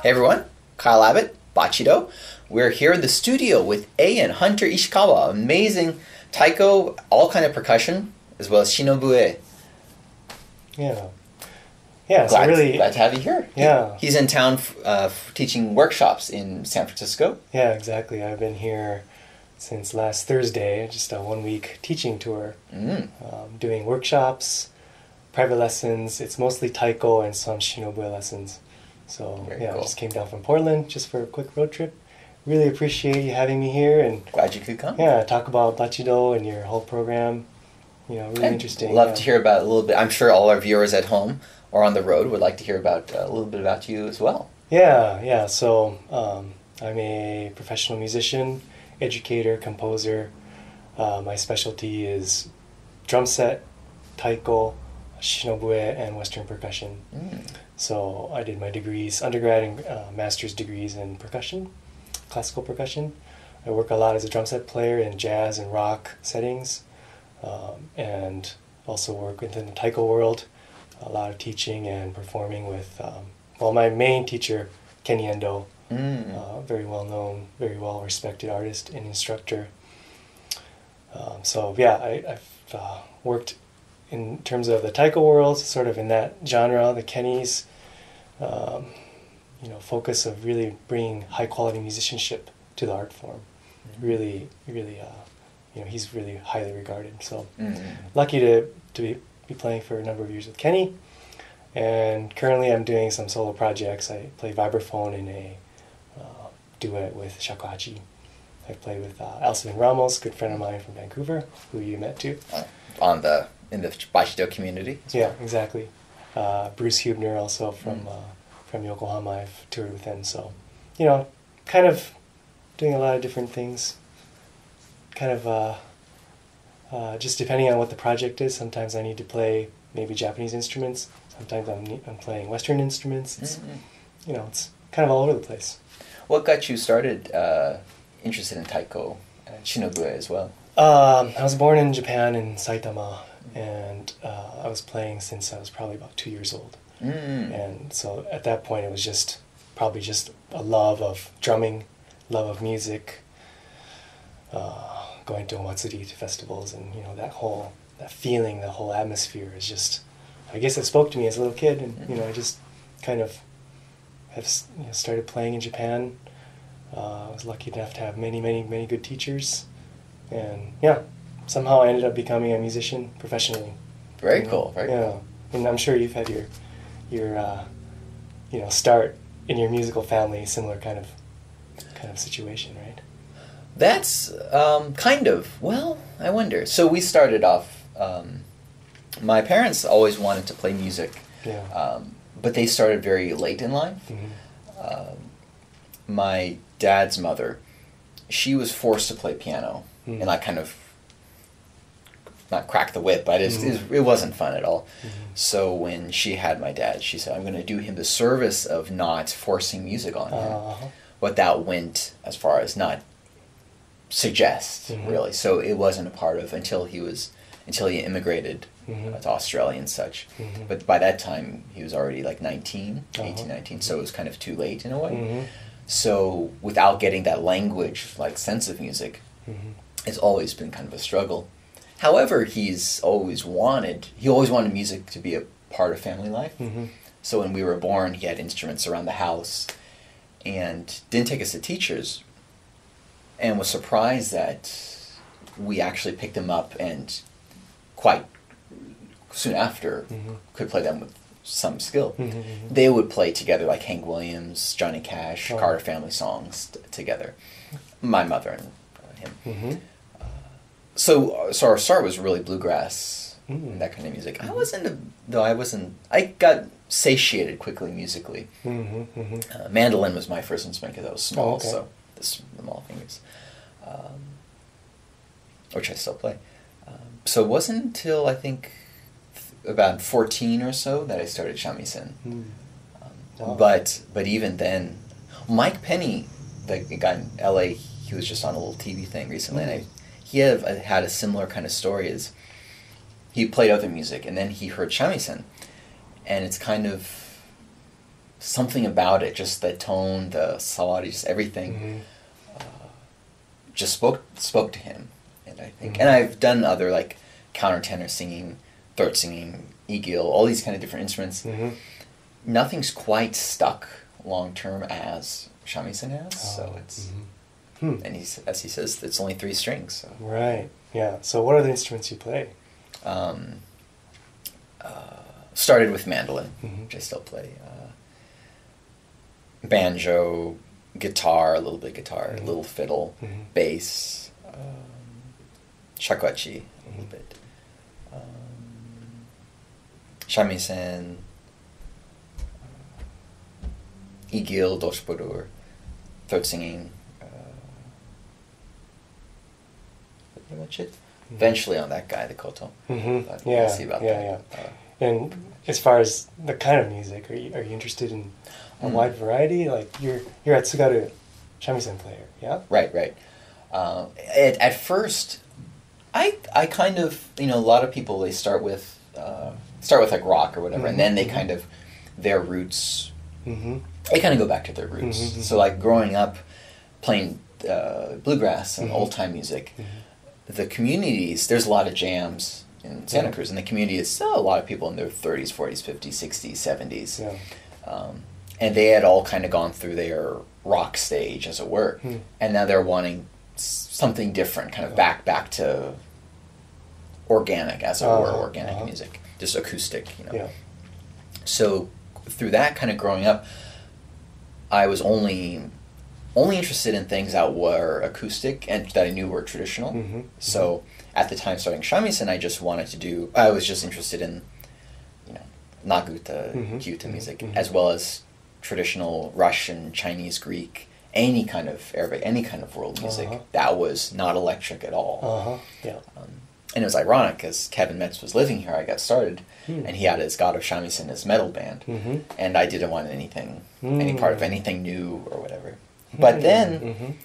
Hey everyone, Kyle Abbott, Bachido. We're here in the studio with Eien Hunter-Ishikawa, amazing taiko, all kind of percussion, as well as shinobue. Yeah, Glad to have you here. Yeah. He's in town teaching workshops in San Francisco. Yeah, exactly. I've been here since last Thursday, just a 1-week teaching tour, doing workshops, private lessons. It's mostly taiko and some shinobue lessons. So Very cool. cool. I just came down from Portland just for a quick road trip. Really appreciate you having me here and Glad you could come. talk about Bachido and your whole program. Really interesting. Love to hear about a little bit. I'm sure all our viewers at home or on the road would like to hear about a little bit about you as well. Yeah. So I'm a professional musician, educator, composer. My specialty is drum set, taiko, shinobue, and Western percussion. So I did my degrees, undergrad and master's degrees in percussion, classical percussion. I work a lot as a drum set player in jazz and rock settings, and also work within the taiko world, a lot of teaching and performing with, my main teacher, Kenny Endo, very well known, very well respected artist and instructor. I've worked in terms of the taiko world, sort of in that genre, the Kenny's, focus of really bringing high quality musicianship to the art form. Really, he's really highly regarded. So lucky to be playing for a number of years with Kenny. And currently I'm doing some solo projects. I play vibraphone in a duet with shakuhachi. I played with Alcin Ramos, good friend of mine from Vancouver, who you met too. In the Bachido community. Yeah, exactly. Bruce Hubner also from Yokohama. I've toured with him. So, kind of doing a lot of different things. Kind of just depending on what the project is. Sometimes I need to play maybe Japanese instruments. Sometimes I'm playing Western instruments. It's it's kind of all over the place. What got you started interested in taiko and shinobue as well? I was born in Japan in Saitama, and I was playing since I was probably about 2 years old. And so at that point it was probably just a love of drumming, love of music, going to omatsuri, to festivals, and that feeling, the whole atmosphere is just, I guess it spoke to me as a little kid, and I just kind of have started playing in Japan. I was lucky enough to have many good teachers, and somehow I ended up becoming a musician professionally. Very cool. Very cool. And I'm sure you've had your start in your musical family, similar kind of situation, right? That's kind of. Well, I wonder. So we started off. My parents always wanted to play music, but they started very late in life. My dad's mother, she was forced to play piano, and I kind of not cracked the whip, but it wasn't fun at all. So when she had my dad, she said, I'm going to do him the service of not forcing music on him. But that went as far as not suggest, really. So it wasn't a part of until he immigrated to Australia and such. But by that time, he was already like 18, 19, so it was kind of too late in a way. So without getting that language, like sense of music, it's always been kind of a struggle. However, he always wanted music to be a part of family life. So when we were born, he had instruments around the house and didn't take us to teachers, and was surprised that we actually picked them up and quite soon after could play them with some skill. They would play together like Hank Williams, Johnny Cash, Carter family songs together. My mother and him. So our start was really bluegrass, and that kind of music. I got satiated quickly musically. Mandolin was my first instrument because I was small, so the small fingers, which I still play. So it wasn't until I think about 14 or so that I started shamisen. But even then, Mike Penny, the guy in LA, he was just on a little TV thing recently, and he had a similar kind of story. As he played other music, and then he heard shamisen, and it's kind of something about it, just the tone, the sawari, just everything, just spoke to him. And I think, and I've done other like countertenor singing, throat singing, igil, all these kind of different instruments. Nothing's quite stuck long term as shamisen has. So it's, and as he says, it's only 3 strings. So. Right. Yeah. So what are the instruments you play? Started with mandolin, which I still play. Banjo, guitar, a little bit guitar, a little fiddle, bass, shakuhachi, a little bit, shamisen, igil, doshpurur, throat singing. Pretty much it. Eventually on that guy, the koto. But we'll see about that. And as far as the kind of music, are you interested in a wide variety? Like you're at Tsugaru shamisen player, yeah? Right. At first, I kind of, a lot of people, they start with like rock or whatever, and then they kind of, their roots, they kind of go back to their roots. So like growing up playing bluegrass and old time music, the communities, there's a lot of jams in Santa Cruz, and the community is still a lot of people in their 30s, 40s, 50s, 60s, 70s. And they had all kind of gone through their rock stage, as it were, and now they're wanting something different, kind of back to organic, as it were, organic music, just acoustic, So through that kind of growing up, I was only interested in things that were acoustic and that I knew were traditional. So at the time starting shamisen, I was just interested in, Naguta, Kyuta music, as well as traditional Russian, Chinese, Greek, any kind of Arabic, any kind of world music that was not electric at all. And it was ironic, because Kevin Metz was living here, I got started, and he had his God of Shamisen, his metal band, and I didn't want any part of anything new or whatever. But then,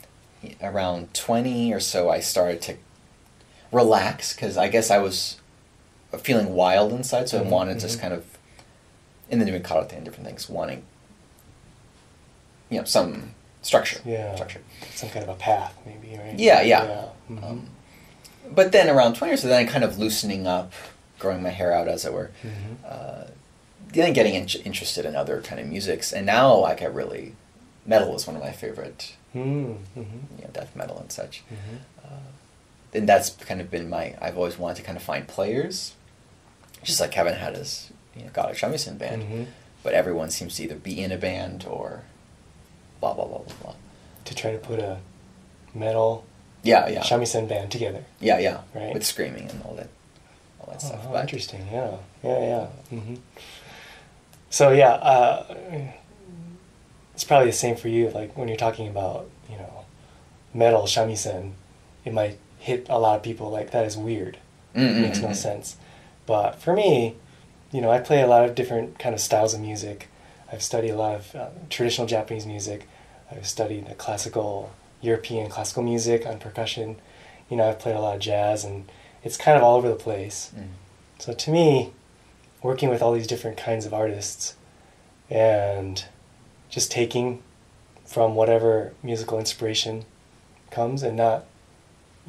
around 20 or so, I started to relax, because I guess I was feeling wild inside, so I wanted just kind of, and then doing karate and different things, wanting, some structure. Structure. Some kind of a path, maybe, right? Yeah. But then around 20 or so, then I kind of loosening up, growing my hair out, as it were, then getting interested in other kind of musics, and now, like, metal is one of my favorite, death metal and such. And that's kind of been I've always wanted to kind of find players, just like Kevin had his, God of Shamisen band, but everyone seems to either be in a band or blah, blah, blah, blah, blah. To try to put a metal shamisen band together. Yeah. Right? With screaming and all that stuff. But interesting, yeah. So, it's probably the same for you. Like, when you're talking about, metal shamisen, it might hit a lot of people like, that is weird. It makes no sense. But for me, I play a lot of different kind of styles of music. I've studied a lot of traditional Japanese music. I've studied the European classical music on percussion. I've played a lot of jazz, and it's kind of all over the place. So to me, working with all these different kinds of artists and just taking from whatever musical inspiration comes, and not,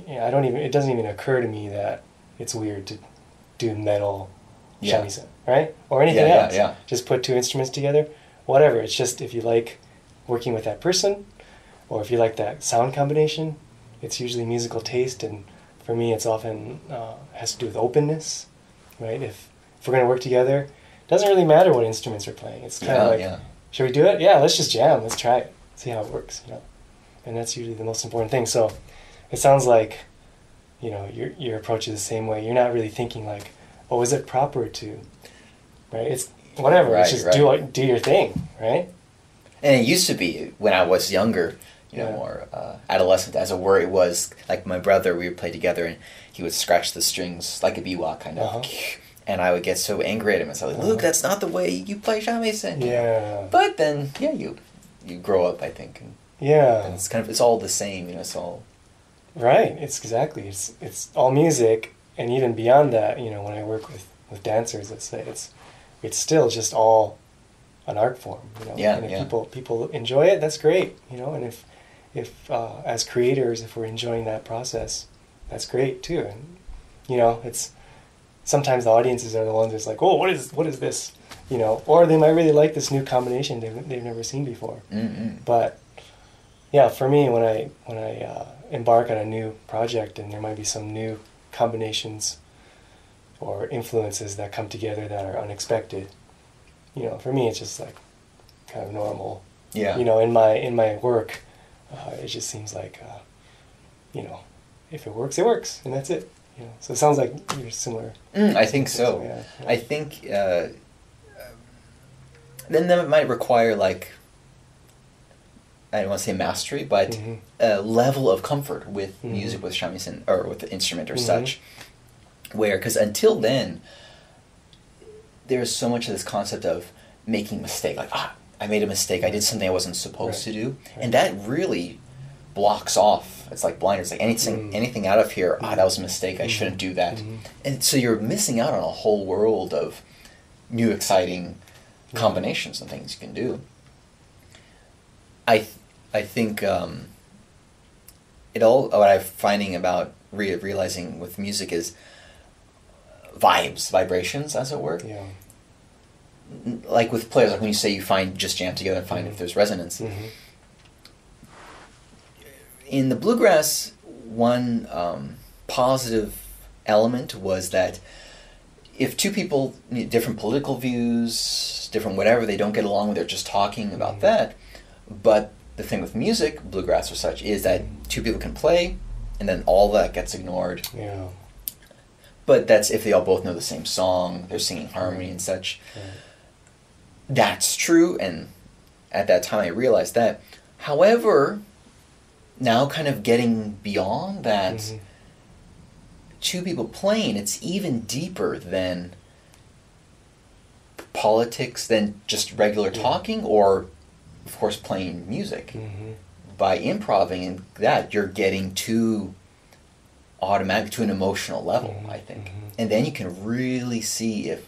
it doesn't even occur to me that it's weird to do metal shamisen, right? Or anything else. Just put 2 instruments together, whatever. It's just, if you like working with that person, or if you like that sound combination, it's usually musical taste, and for me it's often has to do with openness, right? If we're going to work together, it doesn't really matter what instruments we're playing. It's kind of like, should we do it? Yeah, let's just jam. Let's try it. See how it works, And that's usually the most important thing. So it sounds like, your approach is the same way. You're not really thinking like, oh, is it proper to, right? It's whatever. It's just do your thing, right? And it used to be, when I was younger, more adolescent, as it were, it was like my brother, we would play together, and he would scratch the strings like a biwa kind of, and I would get so angry at him, and say, like, Luke, that's not the way you play shamisen. But then, you grow up, I think, and it's it's all the same, it's all... Right, it's all music, and even beyond that, when I work with dancers, let's say, it's still just all an art form, you know. Yeah, and if people enjoy it, that's great, you know. And if as creators, if we're enjoying that process, that's great too. And you know, it's sometimes the audiences are the ones that's like, oh, what is this, you know, or they might really like this new combination they've never seen before. Mm-hmm. But yeah, for me, when I embark on a new project and there might be some new combinations or influences that come together that are unexpected, you know, for me it's just like kind of normal. Yeah. You know, in my work, it just seems like, you know, if it works, and that's it. You know, so it sounds like you're similar. I think so. Yeah. I think then that might require, like, I don't want to say mastery, but a level of comfort with music, with shamisen, or with the instrument or such. Where, because until then, there's so much of this concept of making a mistake. Like, I made a mistake. I did something I wasn't supposed to do. Right. And that really blocks off. It's like blinders. Like anything out of here, that was a mistake. I shouldn't do that. And so you're missing out on a whole world of new, exciting combinations and things you can do. I think what I'm finding about realizing with music is vibrations, as it were. Yeah. Like with players, like when you say you just jam together and find if there's resonance. In the bluegrass, one positive element was that if two people, different political views, different whatever, they don't get along, they're just talking about that. But the thing with music, bluegrass or such, is that two people can play, and then all that gets ignored. Yeah. But that's if they all both know the same song, they're singing harmony and such. Right. That's true, and at that time I realized that. However, now kind of getting beyond that, two people playing, it's even deeper than politics, than just regular talking, or, of course, playing music. By improvising in that, you're getting to an emotional level, I think. And then you can really see if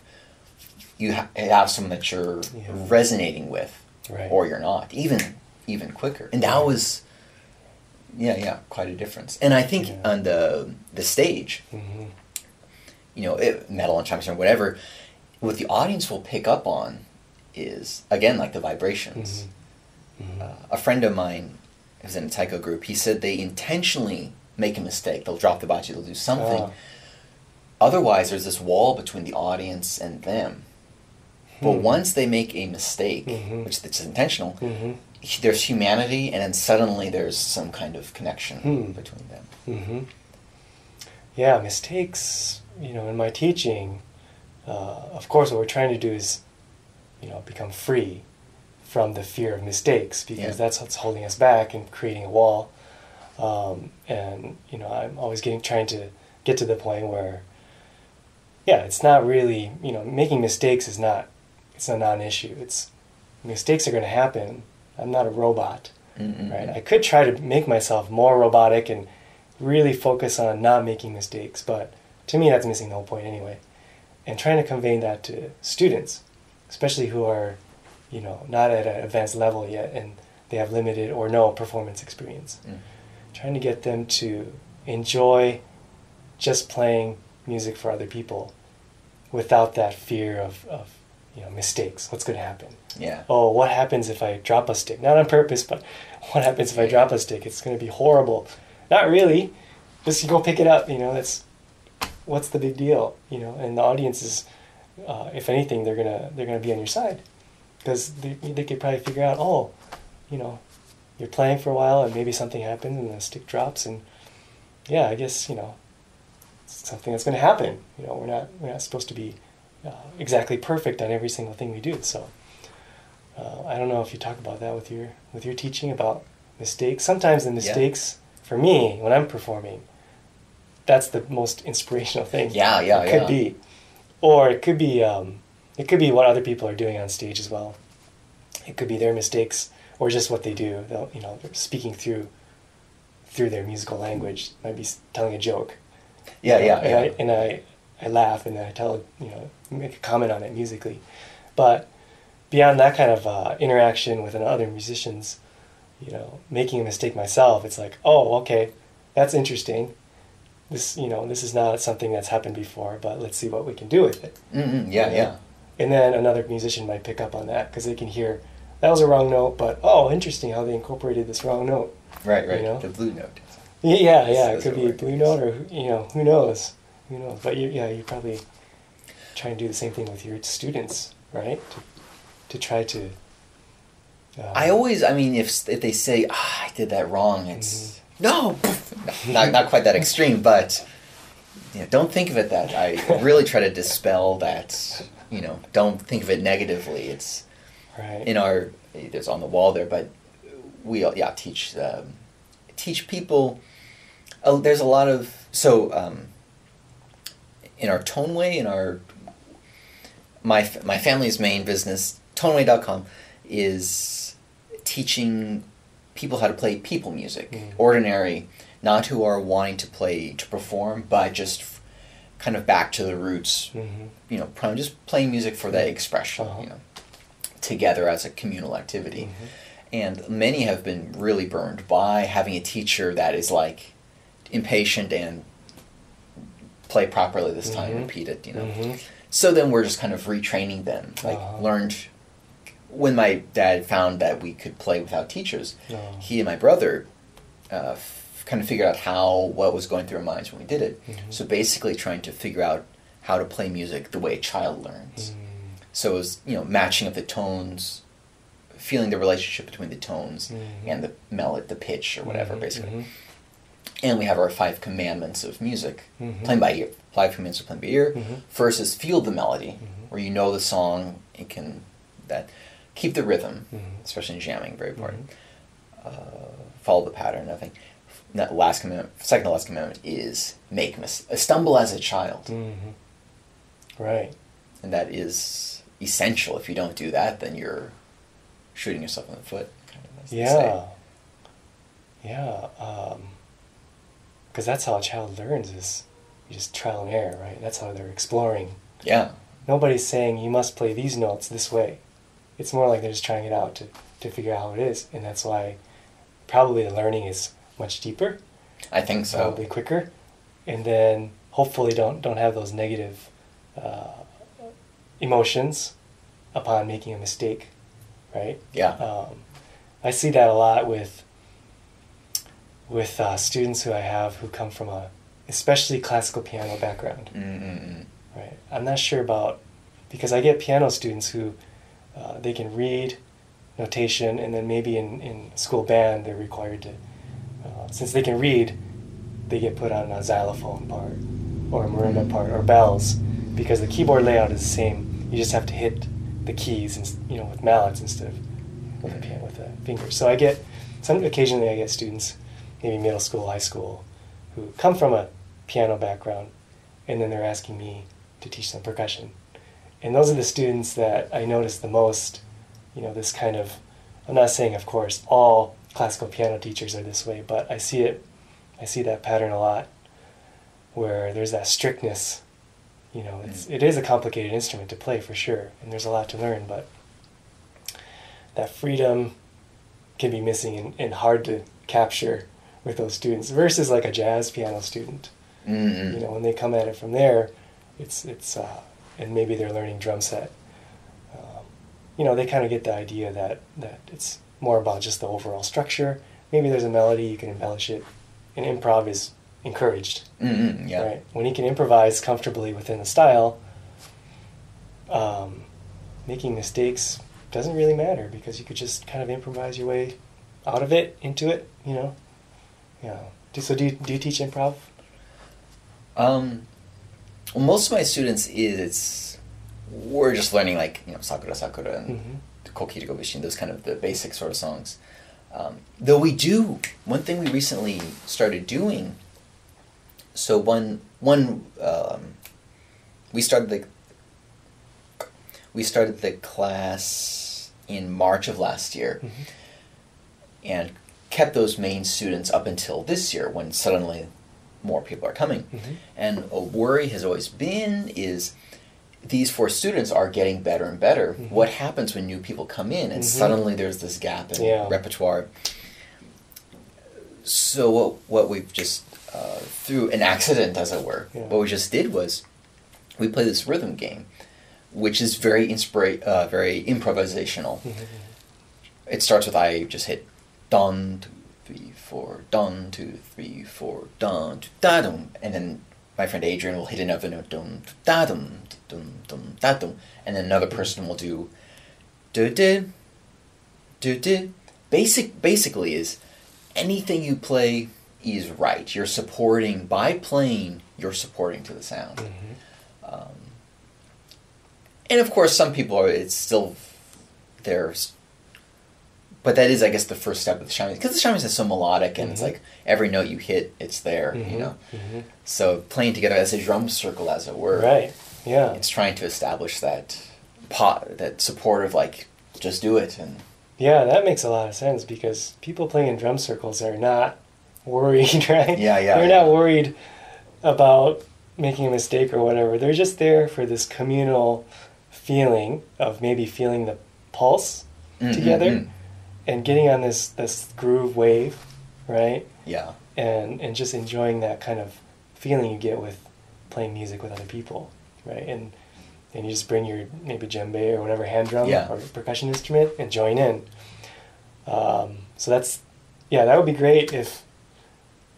you have someone that you're resonating with, or you're not, even quicker. And that was, quite a difference. And I think on the stage, you know, metal and chimes or whatever, what the audience will pick up on is, again, like the vibrations. A friend of mine who's in a taiko group, he said they intentionally make a mistake. They'll drop the bachi, they'll do something. Otherwise, there's this wall between the audience and them. But once they make a mistake, which is intentional, there's humanity, and then suddenly there's some kind of connection between them. Yeah, mistakes, you know, in my teaching, of course what we're trying to do is, you know, become free from the fear of mistakes, because that's what's holding us back and creating a wall. And, you know, I'm always trying to get to the point where, it's not really, you know, making mistakes it's a non-issue. Mistakes are going to happen. I'm not a robot, right? I could try to make myself more robotic and really focus on not making mistakes, but to me that's missing the whole point anyway. And trying to convey that to students, especially who are, you know, not at an advanced level yet and they have limited or no performance experience. Trying to get them to enjoy just playing music for other people without that fear of you know, mistakes. What's going to happen? Oh, what happens if I drop a stick? Not on purpose, but what happens if I drop a stick? It's going to be horrible. Not really. Just go pick it up. You know, what's the big deal? You know, and the audience is, if anything, they're gonna be on your side, because they could probably figure out, oh, you know, you're playing for a while and maybe something happens and the stick drops, and I guess, you know, it's something that's going to happen. You know, we're not supposed to be exactly perfect on every single thing we do. So I don't know if you talk about that with your teaching about mistakes. Sometimes the mistakes, for me, when I'm performing, that's the most inspirational thing. It could be, or it could be what other people are doing on stage as well. It could be their mistakes or just what they do. They're speaking through their musical language. Might be telling a joke. I laugh and then I make a comment on it musically. But beyond that kind of interaction with other musicians, you know, making a mistake myself, it's like, oh, okay, that's interesting. This, you know, this is not something that's happened before, but let's see what we can do with it. Mm-hmm. Yeah, yeah. And then another musician might pick up on that because they can hear, that was a wrong note, but oh, interesting how they incorporated this wrong note. Right, right. You know? The blue note. Yeah, it could be a blue note, or, you know, who knows? Who knows? But you're probably trying to do the same thing with your students, right? To try to... I mean, if they say, I did that wrong, it's... No! not quite that extreme, but you know, don't think of it that. I really try to dispel that, you know, don't think of it negatively. It's right. In our... There's on the wall there, but we teach people... there's a lot of... So, in our Toneway, in our... My family's main business, toneway.com, is teaching people how to play people music. Ordinary, not who are wanting to perform, but just kind of back to the roots. You know, just playing music for that expression, you know, together as a communal activity. And many have been really burned by having a teacher that is like impatient and play properly this time, repeat it, you know. So then we're just kind of retraining them. Like learned when my dad found that we could play without teachers, he and my brother kind of figured out what was going through our minds when we did it. So basically trying to figure out how to play music the way a child learns. So it was, you know, matching up the tones, feeling the relationship between the tones and the melody, the pitch or whatever, basically. And we have our 5 commandments of music, playing by ear. 5 commandments of playing by ear. First is feel the melody, where you know the song, it can keep the rhythm, especially in jamming, very important. Follow the pattern. I think that last commandment, second to last commandment, is stumble as a child. Right. And that is essential. If you don't do that, then you're shooting yourself in the foot. Kind of, as they say. Yeah. Because that's how a child learns, is you just trial and error, right? That's how they're exploring. Yeah. Nobody's saying you must play these notes this way. It's more like they're just trying it out to figure out how it is. And that's why probably the learning is much deeper. I think so. Probably quicker. And then hopefully don't have those negative emotions upon making a mistake, right? Yeah. I see that a lot with students who I have who come from especially classical piano background. Right. I'm not sure because I get piano students who they can read notation, and then maybe in school band they're required to, since they can read, they get put on a xylophone part or a marimba part or bells, because the keyboard layout is the same. You just have to hit the keys, with mallets instead of with the fingers. So occasionally I get students, maybe middle school, high school, who come from a piano background, and then they're asking me to teach them percussion. And those are the students that I notice the most, this kind of, I'm not saying, of course, all classical piano teachers are this way, but I see that pattern a lot, where there's that strictness. It is a complicated instrument to play, for sure, and there's a lot to learn, but that freedom can be missing and hard to capture with those students, versus like a jazz piano student. When they come at it from there, it's and maybe they're learning drum set. They kind of get the idea that it's more about just the overall structure. Maybe there's a melody, you can embellish it, and improv is encouraged. Yeah. Right? When you can improvise comfortably within the style, making mistakes doesn't really matter, because you could just kind of improvise your way out of it, into it, Yeah. So do you teach improv? Well, most of my students we're just learning Sakura Sakura and Koki to Gobishin, those kind of the basic sort of songs. Though one thing we recently started doing, so we started the class in March of last year, and kept those main students up until this year, when suddenly more people are coming. And a worry has always been is these four students are getting better and better. What happens when new people come in and suddenly there's this gap in repertoire? So what we've just, through an accident as it were, what we just did was we play this rhythm game, which is very very improvisational. It starts with I just hit dun, 2, 3, 4, dun, 2, 3, 4, dun, da dum, and then my friend Adrian will hit another note, dum, da dum, dum, dum, da dum, and then another person will do do. Basically is anything you play is right. You're supporting by playing. You're supporting to the sound. And of course, some people are. It's still there, but that is, I guess, the first step of the shamisen, because the shamisen is so melodic, and it's like every note you hit, it's there. You know, so playing together as a drum circle, as it were. Right. Yeah. It's trying to establish that support of like, just do it. And yeah, that makes a lot of sense, because people playing in drum circles are not worried, right? They're not worried about making a mistake or whatever. They're just there for this communal feeling of maybe feeling the pulse together and getting on this groove wave, right? Yeah. And just enjoying that kind of feeling you get with playing music with other people, right? And you just bring your maybe djembe or whatever hand drum or percussion instrument and join in. So that would be great if,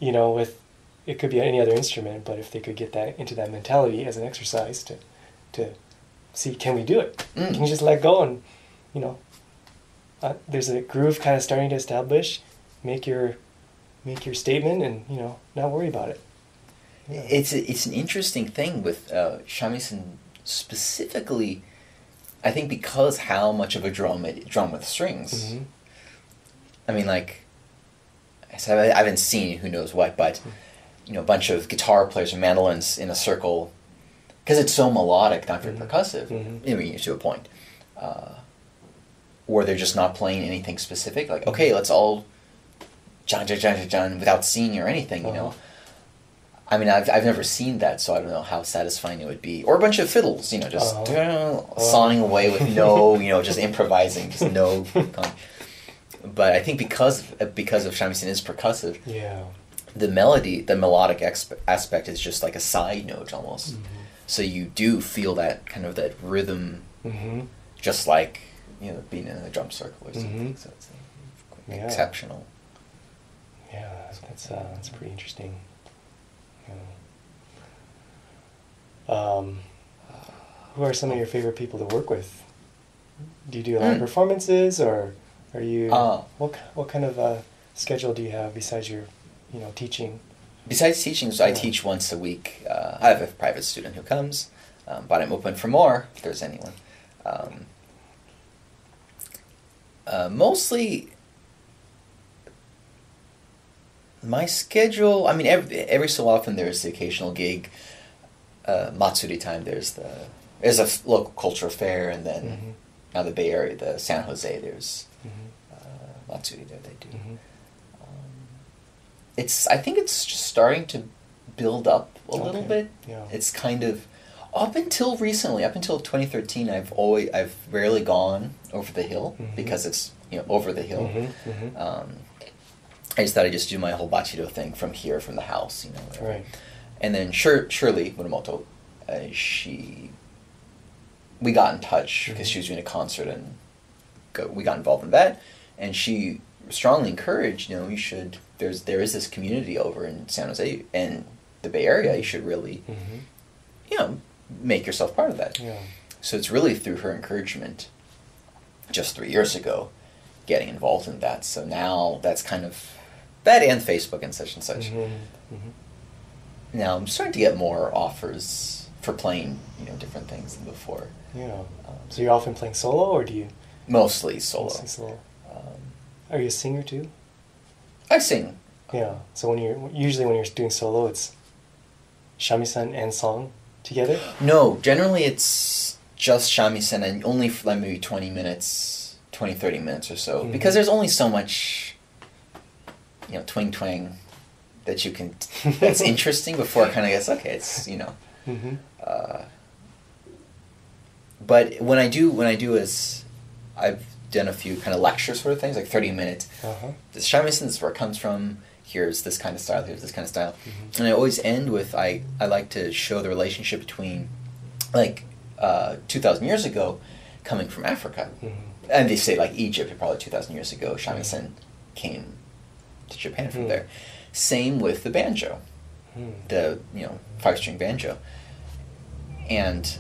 with, it could be any other instrument, but if they could get that into that mentality as an exercise to see, can we do it? Can you just let go and, there's a groove kind of starting to establish, make your statement and, not worry about it. Yeah. It's an interesting thing with shamisen specifically, I think, because how much of a drum with strings. I mean, like, I haven't seen who knows what, but a bunch of guitar players or mandolins in a circle, because it's so melodic, not very percussive. I mean, to a point, or they're just not playing anything specific. Like, okay, let's all John without singing or anything. I mean, I've never seen that, so I don't know how satisfying it would be. Or a bunch of fiddles, just sawing away with no, just improvising, just no. But I think because of shamisen is percussive, the melodic aspect is just like a side note almost. So you do feel that kind of that rhythm, just like being in a drum circle or something. So it's exceptional. Yeah, that's pretty interesting. Who are some of your favorite people to work with? Do you do live performances, or are you what kind of schedule do you have besides your teaching? Besides teaching, so I teach once a week. I have a private student who comes, but I'm open for more if there's anyone. Mostly my schedule, I mean, every so often there's the occasional gig. Matsuri time, there's a local cultural fair, and then now the Bay Area, the San Jose, there's Matsuri there they do. I think it's just starting to build up a little bit. Yeah. It's kind of up until recently, up until 2013, I've rarely gone over the hill because it's over the hill. I just thought I'd just do my whole Bachido thing from here, from the house, Right. And then Shirley Muramoto, we got in touch because she was doing a concert, and we got involved in that, and she strongly encouraged, you should, there is this community over in San Jose and the Bay Area, you should really, make yourself part of that. Yeah. So it's really through her encouragement, just 3 years ago, getting involved in that. So now that's kind of that, and Facebook and such and such. Now I'm starting to get more offers for playing, different things than before. Yeah. So you're often playing solo, or do you? Mostly solo. Are you a singer too? I sing. Yeah. So when you're doing solo, it's shamisen and song together? No, generally it's just shamisen, and only for like maybe 20 minutes, 20, 30 minutes or so, because there's only so much, twang twang that you can, that's interesting before it kind of gets, okay, it's, But when I do is, I've done a few kind of lecture sort of things, like 30-minute. This shamisen, this is where it comes from. Here's this kind of style. Here's this kind of style. And I always end with I like to show the relationship between, like, 2,000 years ago, coming from Africa, and they say like Egypt, probably 2,000 years ago, shamisen came to Japan from there. Same with the banjo, the 5-string banjo, and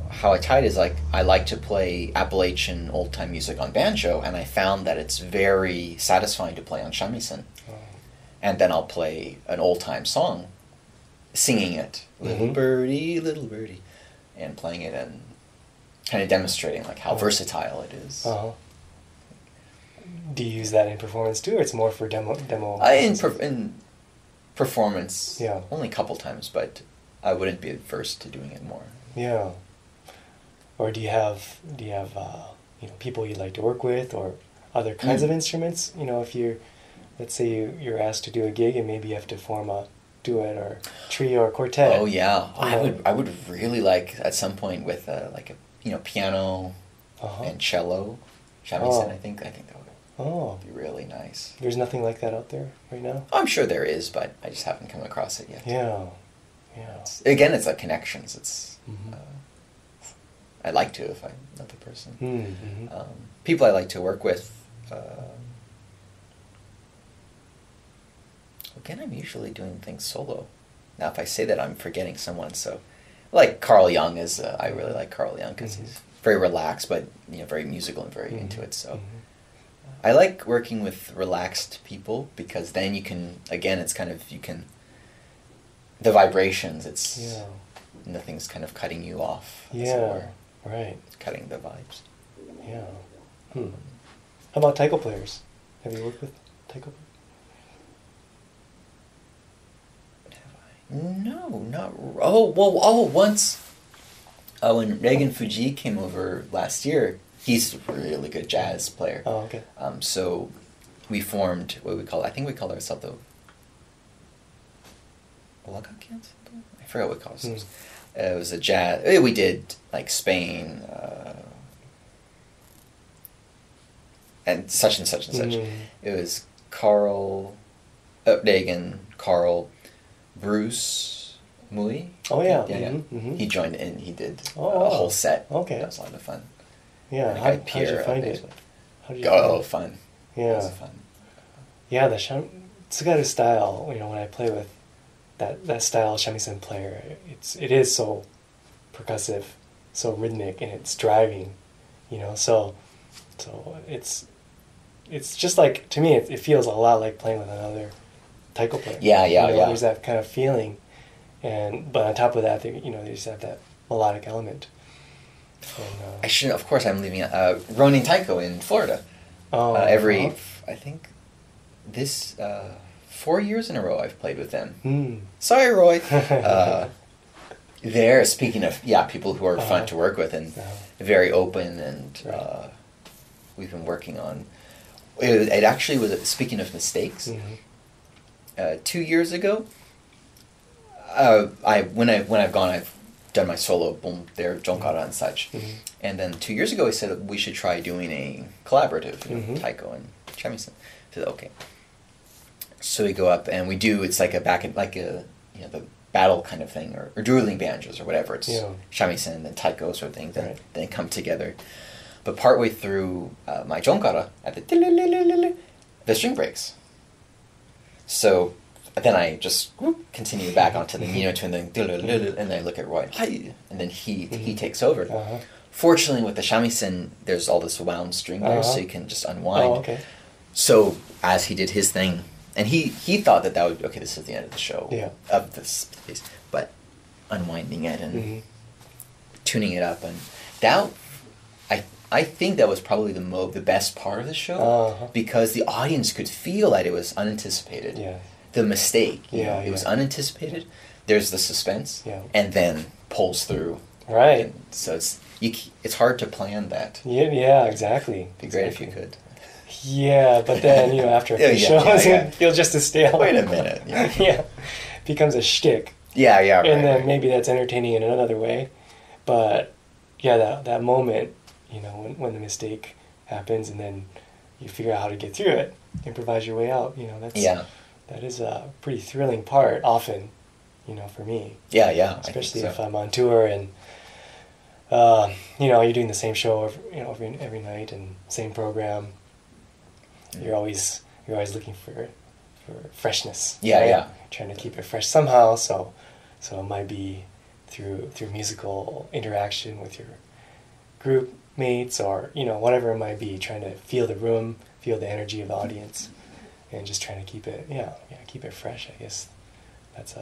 how I tied is like I like to play Appalachian old time music on banjo, and I found that it's very satisfying to play on shamisen, and then I'll play an old time song, singing it, little birdie, and playing it and kind of demonstrating like how versatile it is. Do you use that in performance too, or it's more for demo? In performance, yeah, only a couple times, but I wouldn't be adverse to doing it more. Yeah. Or do you have people you'd like to work with, or other kinds of instruments? If let's say you're asked to do a gig and maybe you have to form a duet or trio or quartet. Oh yeah, I would really like at some point with piano and cello, shamisen. I think that would be really nice. There's nothing like that out there right now? I'm sure there is, but I just haven't come across it yet. Yeah. It's like connections. It's I'd like to if I know the person. People I like to work with. Again, I'm usually doing things solo. Now, if I say that, I'm forgetting someone. So, like Carl Jung is. I really like Carl Jung because he's very relaxed, but very musical and very into it. So, I like working with relaxed people because then you can. Again, it's kind of the vibrations. It's nothing's kind of cutting you off. Yeah. Right. Cutting the vibes. Yeah. How about taiko players? Have you worked with taiko players? No, not... once. When Reagan Fuji came over last year, he's a really good jazz player. Oh, okay. So we formed what we call... I think we called ourselves the... Olagakians? I forgot what we called ourselves. It was a jazz... We did, like, Spain... and such and such and such. It was Carl... Reagan, Carl... Bruce Mui. Oh yeah. He joined in. He did a whole set. Okay. That was a lot of fun. Yeah. How did you find it? Fun. Yeah. It was fun. Yeah, the Tsugaru style. When I play with that style shamisen player, it is so percussive, so rhythmic, and it's driving. So it's just like, to me it feels a lot like playing with another taiko player. Yeah. There's that kind of feeling, but on top of that, they just have that melodic element. And, of course, I'm leaving Ronin Taiko in Florida. I think this 4 years in a row I've played with them. Sorry, Roy. They're, speaking of people who are fun to work with and very open, and we've been working on. It actually was, speaking of mistakes. 2 years ago, when I've gone, I've done my solo, boom, there, jonkara and such. And then 2 years ago, I said we should try doing a collaborative, taiko and shamisen. I said okay. So we go up and we do. It's like the battle kind of thing, or dueling banjos or whatever. It's shamisen and taiko sort of thing. Then they come together. But partway through my jonkara, at the string breaks. So then I just continue back onto the Nino tune, and then I look at Roy, and then he takes over. Fortunately, with the shamisen, there's all this wound string there, so you can just unwind. Oh, okay. So as he did his thing, and he thought that would be, okay, this is the end of the show, of this piece, but unwinding it and tuning it up, and that, I think that was probably the best part of the show, because the audience could feel that it was unanticipated. Yeah. The mistake, it was unanticipated. There's the suspense, and then pulls through. Right. And so it's hard to plan that. Yeah, exactly. It'd be great if you could. Yeah, but then after a few shows, it feels just as stale. Wait a minute. Yeah, becomes a shtick. Yeah. And then maybe that's entertaining in another way, but that moment, when the mistake happens, and then you figure out how to get through it, improvise your way out. That is a pretty thrilling part often, for me. Yeah. Especially I think so. if I'm on tour and you're doing the same show every night and same program. You're always looking for freshness. Yeah, right? yeah. Trying to keep it fresh somehow. So it might be through musical interaction with your group mates, or whatever it might be. Trying to feel the room, feel the energy of the audience, and just trying to keep it keep it fresh. I guess that's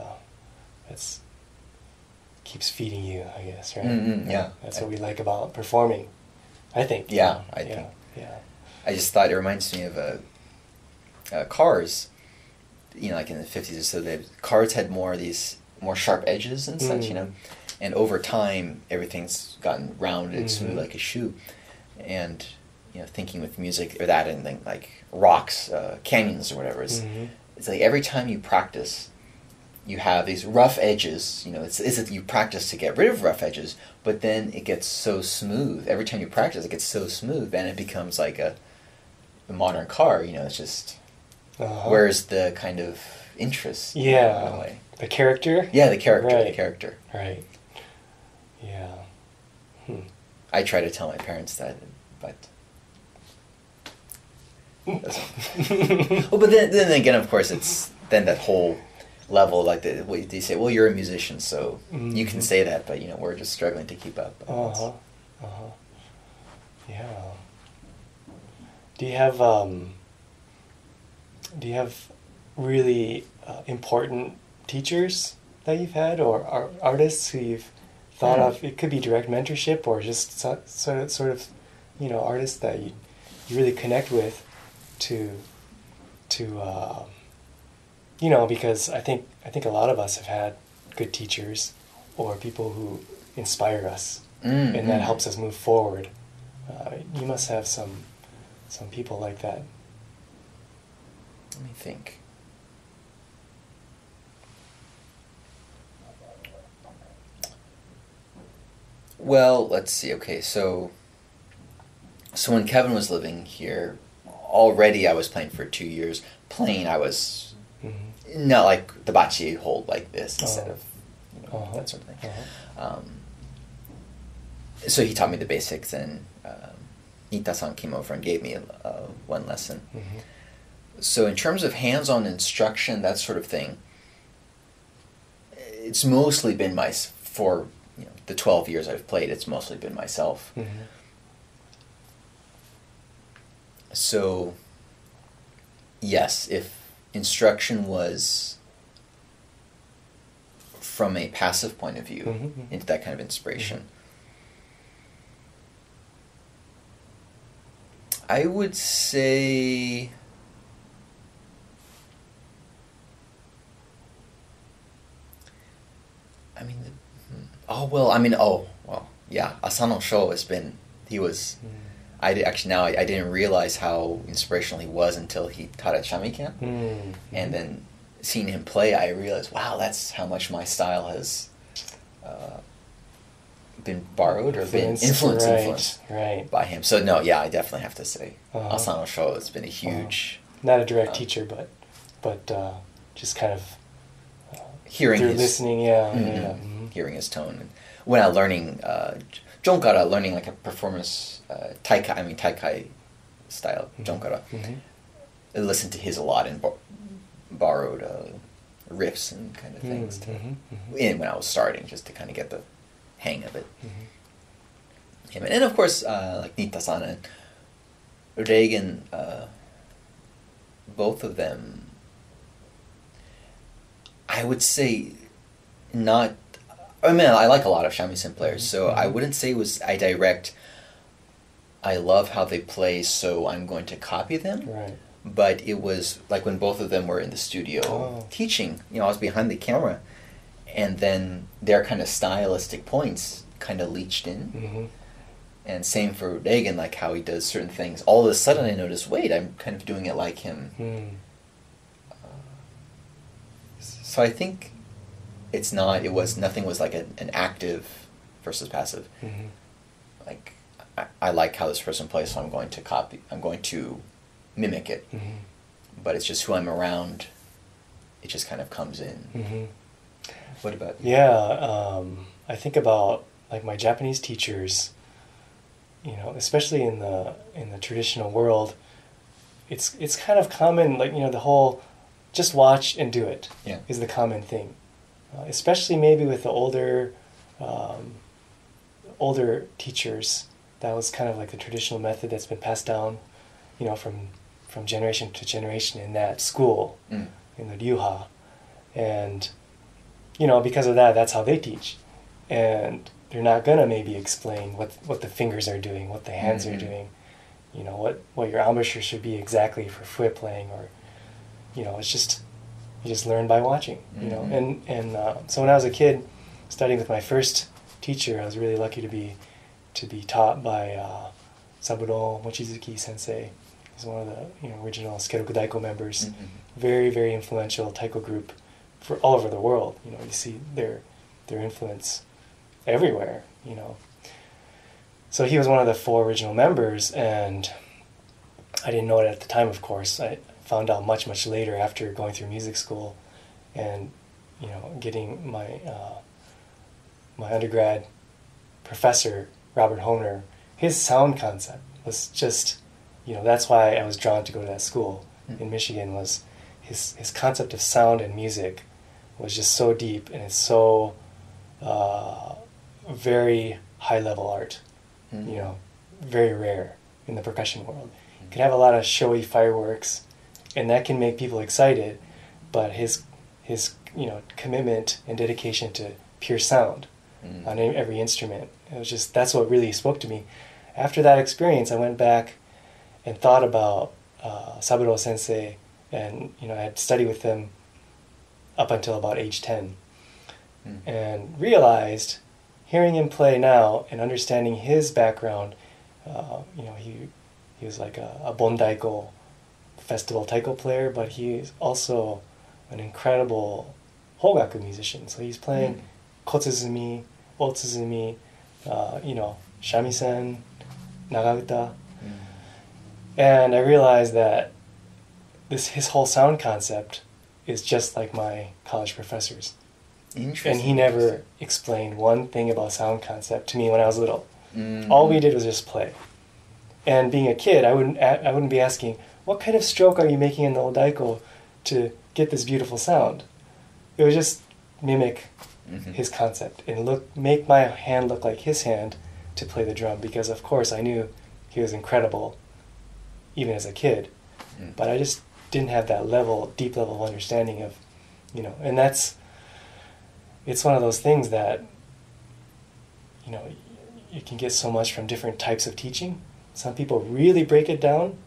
keeps feeding you. I guess, right? Yeah. That's what we like about performing, I think. Yeah, I think. Yeah. I just thought it reminds me of cars. Like in the 50s or so, cars had more sharp edges and such, and over time everything's gotten rounded, smooth like a shoe. And thinking with music or that, and then like rocks, canyons or whatever, it's like every time you practice, you have these rough edges. It's you practice to get rid of rough edges, but then it gets so smooth. Every time you practice, it gets so smooth, and it becomes like a modern car. It's just where's the kind of interest? In a way. The character. Yeah, the character. Right. The character. Right. Yeah. I try to tell my parents that, but. Well, but then again, of course, it's then that whole level, like they say, well, you're a musician, so you can say that, but we're just struggling to keep up. Yeah. Do you have really important teachers that you've had, or artists who you've thought of? It could be direct mentorship, or just sort of artists that you really connect with to because I think a lot of us have had good teachers or people who inspire us, and that helps us move forward. You must have some people like that. Let me think. Well, let's see. Okay, so when Kevin was living here, already I was playing for 2 years. I was not like the bachi hold like this instead of that sort of thing. So he taught me the basics, and Nita-san came over and gave me one lesson. So in terms of hands-on instruction, that sort of thing, it's mostly been for the 12 years I've played, it's mostly been myself. So, yes, if instruction was from a passive point of view, into that kind of inspiration, I would say... Asano Sho has been, I didn't realize how inspirational he was until he taught at Shamisen. And then seeing him play, I realized, wow, that's how much my style has been borrowed or been influenced by him. So no, yeah, I definitely have to say Asano Sho has been a huge... Not a direct teacher, but just kind of hearing through his... listening, hearing his tone. And when I was learning... Jonkara, learning like a performance taikai style Jonkara. I listened to his a lot and borrowed riffs and kind of things when I was starting, just to kind of get the hang of it. And of course, like Nita-san and Reagan, both of them, I would say not... I like a lot of shamisen players, so I wouldn't say it was I love how they play, so I'm going to copy them. Right. But it was like when both of them were in the studio teaching, I was behind the camera, and then their kind of stylistic points kind of leached in. And same for Reagan, like how he does certain things. All of a sudden I noticed, wait, I'm kind of doing it like him. So I think... nothing was like an active versus passive. like I like how this person plays, so I'm going to mimic it. Mm-hmm. But it's just who I'm around. It just kind of comes in. Mm-hmm. What about you? Yeah, I think about like my Japanese teachers. You know, especially in the traditional world, it's kind of common. Like, you know, the whole just watch and do it is the common thing. Especially maybe with the older teachers. That was kind of like the traditional method that's been passed down, you know, from generation to generation in that school, in the Ryuha. And, you know, because of that, that's how they teach. And they're not going to maybe explain what the fingers are doing, what the hands are doing, you know, what your embouchure should be exactly for fue playing, or, you know, it's just, you just learn by watching, you know. And so when I was a kid, studying with my first teacher, I was really lucky to be taught by Saburo Mochizuki sensei. He's one of the, you know, original Skeroku Daiko members. Mm-hmm. Very, very influential taiko group for all over the world. You know, you see their influence everywhere, you know. So he was one of the 4 original members, and I didn't know it at the time, of course. I found out much, much later after going through music school and, you know, getting my my undergrad professor, Robert Hohner. His sound concept was just, you know, that's why I was drawn to go to that school in Michigan. Was his concept of sound and music was just so deep, and it's so very high level art, you know, very rare in the percussion world. You can have a lot of showy fireworks, and that can make people excited, but his you know, commitment and dedication to pure sound on every instrument, it was just, that's what really spoke to me. After that experience, I went back and thought about Saburo sensei, and, you know, I had studied with him up until about age 10, and realized, hearing him play now and understanding his background, you know, he was like a Bondaiko festival taiko player, but he's also an incredible hogaku musician. So he's playing kotsuzumi, otsuzumi, you know, shamisen, nagauta. And I realized that his whole sound concept is just like my college professors. Interesting. And he never explained one thing about sound concept to me when I was little. All we did was just play. And being a kid, I wouldn't be asking, what kind of stroke are you making in the odaiko to get this beautiful sound? It was just mimic his concept and make my hand look like his hand to play the drum, because of course I knew he was incredible even as a kid, but I just didn't have that deep level of understanding of, you know, and it's one of those things that, you know, you can get so much from different types of teaching. Some people really break it down,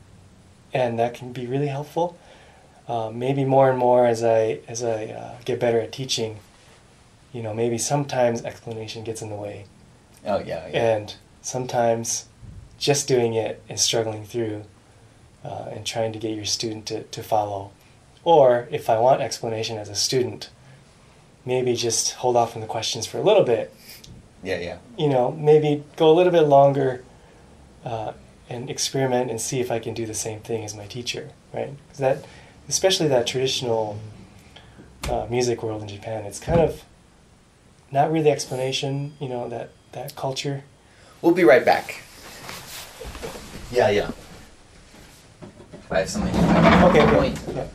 and that can be really helpful. Maybe more and more as I get better at teaching, you know, maybe sometimes explanation gets in the way. Oh, yeah. And sometimes just doing it and struggling through and trying to get your student to follow. Or if I want explanation as a student, maybe just hold off on the questions for a little bit. Yeah. You know, maybe go a little bit longer and experiment and see if I can do the same thing as my teacher, right? Because that, especially that traditional music world in Japan, it's kind of not really explanation, you know, that culture. We'll be right back. Yeah. I have something. Okay. Yeah.